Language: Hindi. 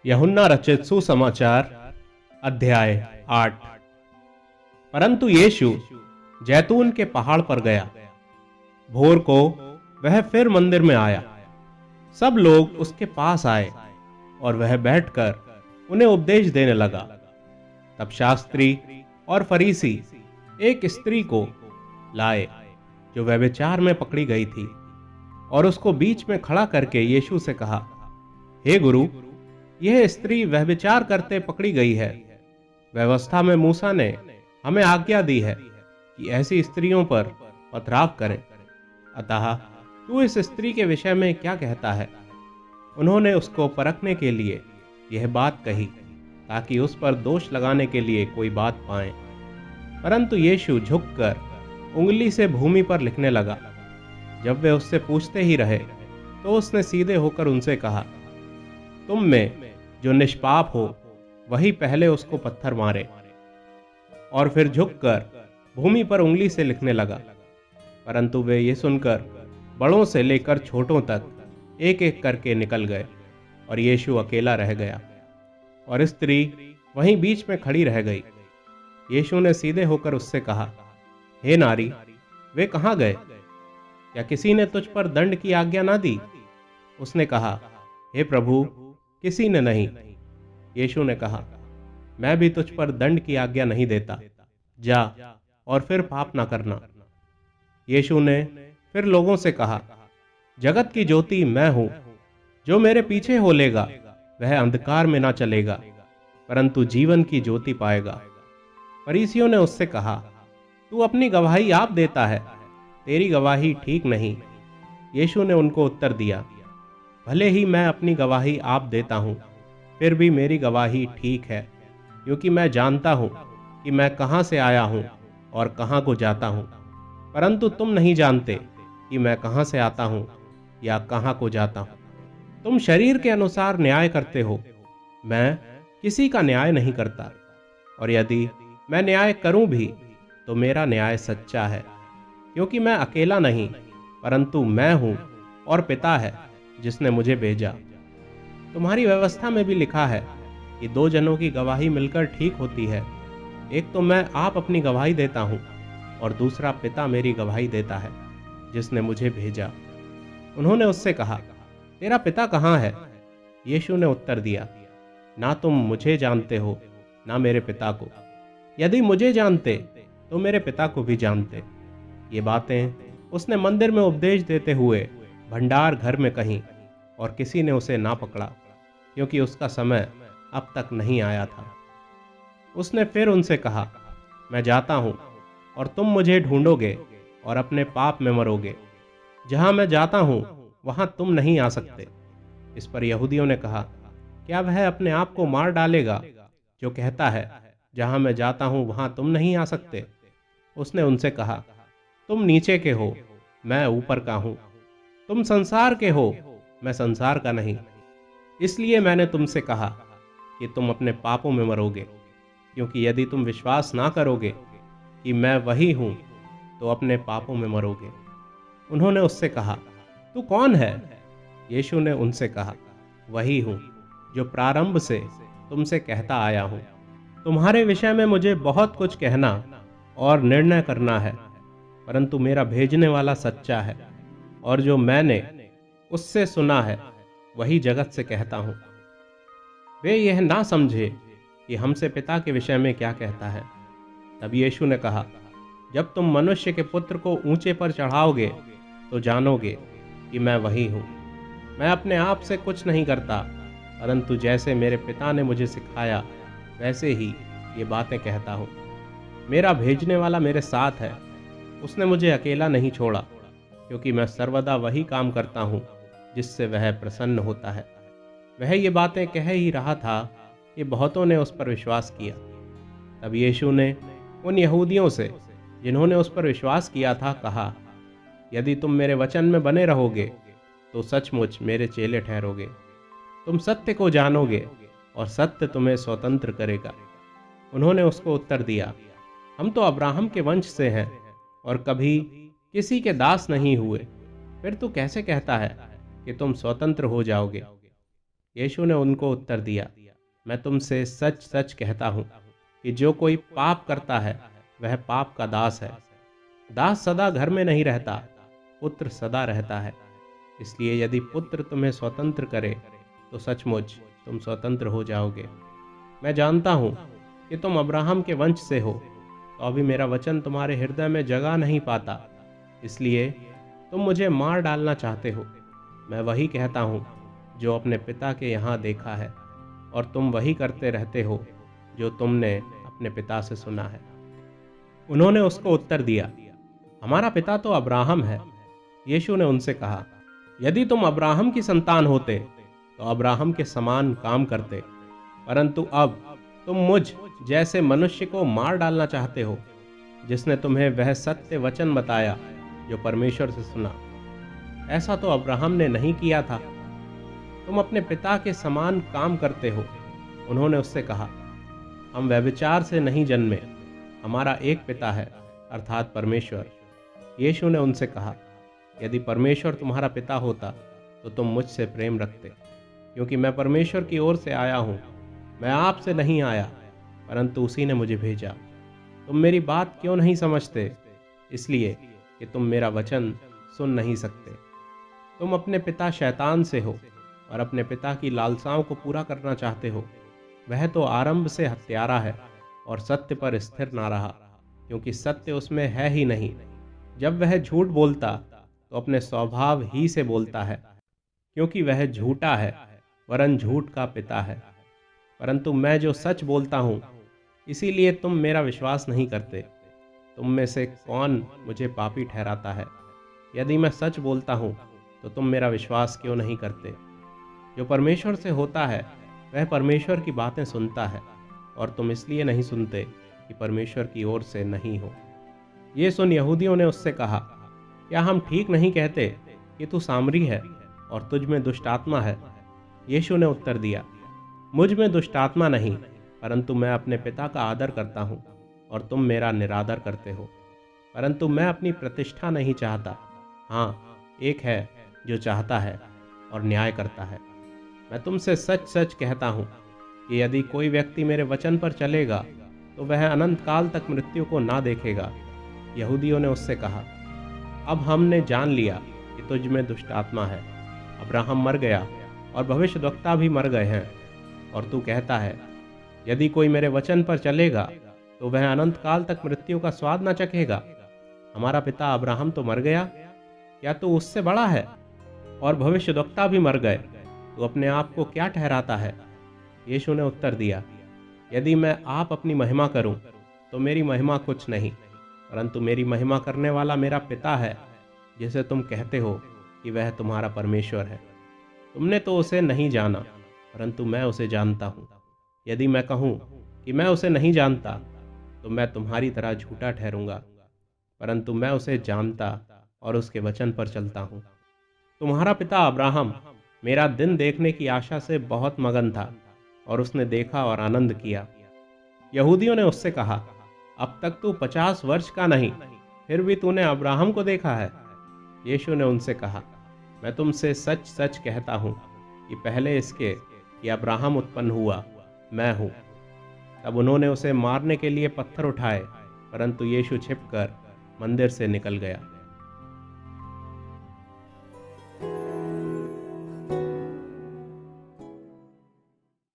यूहन्ना रचित सुसमाचार अध्याय 8। परंतु यीशु जैतून के पहाड़ पर गया। भोर को वह फिर मंदिर में आया। सब लोग उसके पास आए और वह बैठकर उन्हें उपदेश देने लगा। तब शास्त्री और फरीसी एक स्त्री को लाए जो व्यभिचार में पकड़ी गई थी, और उसको बीच में खड़ा करके यीशु से कहा, हे गुरु, यह स्त्री व्यभिचार करते पकड़ी गई है। व्यवस्था में मूसा ने हमें आज्ञा दी है कि ऐसी स्त्रियों पर पथराव करें। अतः तू इस स्त्री के विषय में क्या कहता है? उन्होंने उसको परखने के लिए यह बात कही ताकि उस पर दोष लगाने के लिए कोई बात पाएं। परंतु यीशु झुककर उंगली से भूमि पर लिखने लगा। जब वे उससे पूछते ही रहे तो उसने सीधे होकर उनसे कहा, तुम में जो निष्पाप हो वही पहले उसको पत्थर मारे। और फिर झुककर भूमि पर उंगली से लिखने लगा। परंतु वे ये सुनकर बड़ों से लेकर छोटों तक एक एक करके निकल गए, और यीशु अकेला रह गया, और स्त्री वहीं बीच में खड़ी रह गई। यीशु ने सीधे होकर उससे कहा, हे नारी, वे कहाँ गए? क्या किसी ने तुझ पर दंड की आज्ञा ना दी? उसने कहा, हे प्रभु, किसी ने नहीं। यीशु ने कहा, मैं भी तुझ पर दंड की आज्ञा नहीं देता। जा और फिर पाप ना करना। यीशु ने फिर लोगों से कहा, जगत की ज्योति मैं हूं। जो मेरे पीछे हो लेगा वह अंधकार में ना चलेगा, परंतु जीवन की ज्योति पाएगा। फरीसियों ने उससे कहा, तू अपनी गवाही आप देता है, तेरी गवाही ठीक नहीं। यीशु ने उनको उत्तर दिया, भले ही मैं अपनी गवाही आप देता हूँ, फिर भी मेरी गवाही ठीक है, क्योंकि मैं जानता हूँ कि मैं कहाँ से आया हूँ और कहाँ को जाता हूँ। परंतु तुम नहीं जानते कि मैं कहाँ से आता हूँ या कहाँ को जाता हूँ। तुम शरीर के अनुसार न्याय करते हो, मैं किसी का न्याय नहीं करता। और यदि मैं न्याय करूं भी तो मेरा न्याय सच्चा है, क्योंकि मैं अकेला नहीं, परंतु मैं हूं और पिता है जिसने मुझे भेजा। तुम्हारी व्यवस्था में भी लिखा है कि दो जनों की गवाही मिलकर ठीक होती है। एक तो मैं आप अपनी गवाही देता हूँ, और दूसरा पिता मेरी गवाही देता है जिसने मुझे भेजा। उन्होंने उससे कहा, तेरा पिता कहाँ है? यीशु ने उत्तर दिया, ना तुम मुझे जानते हो ना मेरे पिता को। यदि मुझे जानते तो मेरे पिता को भी जानते। ये बातें उसने मंदिर में उपदेश देते हुए भंडार घर में कहीं, और किसी ने उसे ना पकड़ा, क्योंकि उसका समय अब तक नहीं आया था। उसने फिर उनसे कहा, मैं जाता हूँ और तुम मुझे ढूंढोगे और अपने पाप में मरोगे। जहाँ मैं जाता हूँ वहाँ तुम नहीं आ सकते। इस पर यहूदियों ने कहा, क्या वह अपने आप को मार डालेगा जो कहता है, जहाँ मैं जाता हूँ वहाँ तुम नहीं आ सकते? उसने उनसे कहा, तुम नीचे के हो, मैं ऊपर का हूँ। तुम संसार के हो, मैं संसार का नहीं। इसलिए मैंने तुमसे कहा कि तुम अपने पापों में मरोगे, क्योंकि यदि तुम विश्वास ना करोगे कि मैं वही हूँ तो अपने पापों में मरोगे। उन्होंने उससे कहा, तू कौन है? यीशु ने उनसे कहा, वही हूँ जो प्रारंभ से तुमसे कहता आया हूँ। तुम्हारे विषय में मुझे बहुत कुछ कहना और निर्णय करना है, परंतु मेरा भेजने वाला सच्चा है, और जो मैंने उससे सुना है वही जगत से कहता हूँ। वे यह ना समझे कि हमसे पिता के विषय में क्या कहता है। तब यीशु ने कहा, जब तुम मनुष्य के पुत्र को ऊंचे पर चढ़ाओगे तो जानोगे कि मैं वही हूँ। मैं अपने आप से कुछ नहीं करता, परंतु जैसे मेरे पिता ने मुझे सिखाया वैसे ही ये बातें कहता हूँ। मेरा भेजने वाला मेरे साथ है, उसने मुझे अकेला नहीं छोड़ा, क्योंकि मैं सर्वदा वही काम करता हूँ जिससे वह प्रसन्न होता है। वह ये बातें कह ही रहा था कि बहुतों ने उस पर विश्वास किया। तब यीशु ने उन यहूदियों से जिन्होंने उस पर विश्वास किया था कहा, यदि तुम मेरे वचन में बने रहोगे तो सचमुच मेरे चेले ठहरोगे। तुम सत्य को जानोगे और सत्य तुम्हें स्वतंत्र करेगा। उन्होंने उसको उत्तर दिया, हम तो अब्राहम के वंश से हैं और कभी किसी के दास नहीं हुए। फिर तू कैसे कहता है कि तुम स्वतंत्र हो जाओगे? यीशु ने उनको उत्तर दिया, मैं तुमसे सच सच कहता हूँ कि जो कोई पाप करता है वह पाप का दास है। दास सदा घर में नहीं रहता, पुत्र सदा रहता है। इसलिए यदि पुत्र तुम्हें स्वतंत्र करे तो सचमुच तुम स्वतंत्र हो जाओगे। मैं जानता हूँ कि तुम अब्राहम के वंश से हो, तो अभी मेरा वचन तुम्हारे हृदय में जगह नहीं पाता, इसलिए तुम मुझे मार डालना चाहते हो। मैं वही कहता हूँ जो अपने पिता के यहाँ देखा है, और तुम वही करते रहते हो जो तुमने अपने पिता से सुना है। उन्होंने उसको उत्तर दिया, हमारा पिता तो अब्राहम है। यीशु ने उनसे कहा, यदि तुम अब्राहम की संतान होते तो अब्राहम के समान काम करते, परंतु अब तुम मुझ जैसे मनुष्य को मार डालना चाहते हो, जिसने तुम्हें वह सत्य वचन बताया जो परमेश्वर से सुना। ऐसा तो अब्राहम ने नहीं किया था। तुम अपने पिता के समान काम करते हो। उन्होंने उससे कहा, हम व्यभिचार से नहीं जन्मे, हमारा एक पिता है, अर्थात परमेश्वर। यीशु ने उनसे कहा, यदि परमेश्वर तुम्हारा पिता होता तो तुम मुझसे प्रेम रखते, क्योंकि मैं परमेश्वर की ओर से आया हूँ। मैं आपसे नहीं आया, परंतु उसी ने मुझे भेजा। तुम मेरी बात क्यों नहीं समझते? इसलिए कि तुम मेरा वचन सुन नहीं सकते। तुम अपने पिता शैतान से हो और अपने पिता की लालसाओं को पूरा करना चाहते हो। वह तो आरंभ से हत्यारा है और सत्य पर स्थिर ना रहा, क्योंकि सत्य उसमें है ही नहीं। जब वह झूठ बोलता तो अपने स्वभाव ही से बोलता है, क्योंकि वह झूठा है, वरन झूठ का पिता है। परंतु मैं जो सच बोलता हूँ, इसीलिए तुम मेरा विश्वास नहीं करते। तुम में से कौन मुझे पापी ठहराता है? यदि मैं सच बोलता हूँ तो तुम मेरा विश्वास क्यों नहीं करते? जो परमेश्वर से होता है वह परमेश्वर की बातें सुनता है, और तुम इसलिए नहीं सुनते कि परमेश्वर की ओर से नहीं हो। ये सुन यहूदियों ने उससे कहा, क्या हम ठीक नहीं कहते कि तू सामरी है और तुझ में दुष्ट आत्मा है? यीशु ने उत्तर दिया, मुझ में दुष्ट आत्मा नहीं, परंतु मैं अपने पिता का आदर करता हूँ और तुम मेरा निरादर करते हो। परंतु मैं अपनी प्रतिष्ठा नहीं चाहता, हाँ, एक है जो चाहता है और न्याय करता है। मैं तुमसे सच सच कहता हूँ कि यदि कोई व्यक्ति मेरे वचन पर चलेगा तो वह अनंत काल तक मृत्यु को ना देखेगा। यहूदियों ने उससे कहा, अब हमने जान लिया कि तुझ में दुष्ट आत्मा है। अब्राहम मर गया और भविष्यद्वक्ता भी मर गए हैं, और तू कहता है, यदि कोई मेरे वचन पर चलेगा तो वह अनंत काल तक मृत्यु का स्वाद न चखेगा। हमारा पिता अब्राहम तो मर गया, क्या तू उससे बड़ा है? और भविष्यद्वक्ता भी मर गए, तू अपने आप को क्या ठहराता है? यीशु ने उत्तर दिया, यदि मैं आप अपनी महिमा करूं तो मेरी महिमा कुछ नहीं, परंतु मेरी महिमा करने वाला मेरा पिता है, जिसे तुम कहते हो कि वह तुम्हारा परमेश्वर है। तुमने तो उसे नहीं जाना, परंतु मैं उसे जानता हूँ। यदि मैं कहूँ कि मैं उसे नहीं जानता तो मैं तुम्हारी तरह झूठा ठहरूंगा, परंतु मैं उसे जानता और उसके वचन पर चलता हूँ। तुम्हारा पिता अब्राहम मेरा दिन देखने की आशा से बहुत मगन था, और उसने देखा और आनंद किया। यहूदियों ने उससे कहा, अब तक तू 50 वर्ष का नहीं, फिर भी तूने अब्राहम को देखा है? यीशु ने उनसे कहा, मैं तुमसे सच सच कहता हूँ कि पहले इसके कि अब्राहम उत्पन्न हुआ, मैं हूँ। तब उन्होंने उसे मारने के लिए पत्थर उठाए, परंतु यीशु छिपकर मंदिर से निकल गया।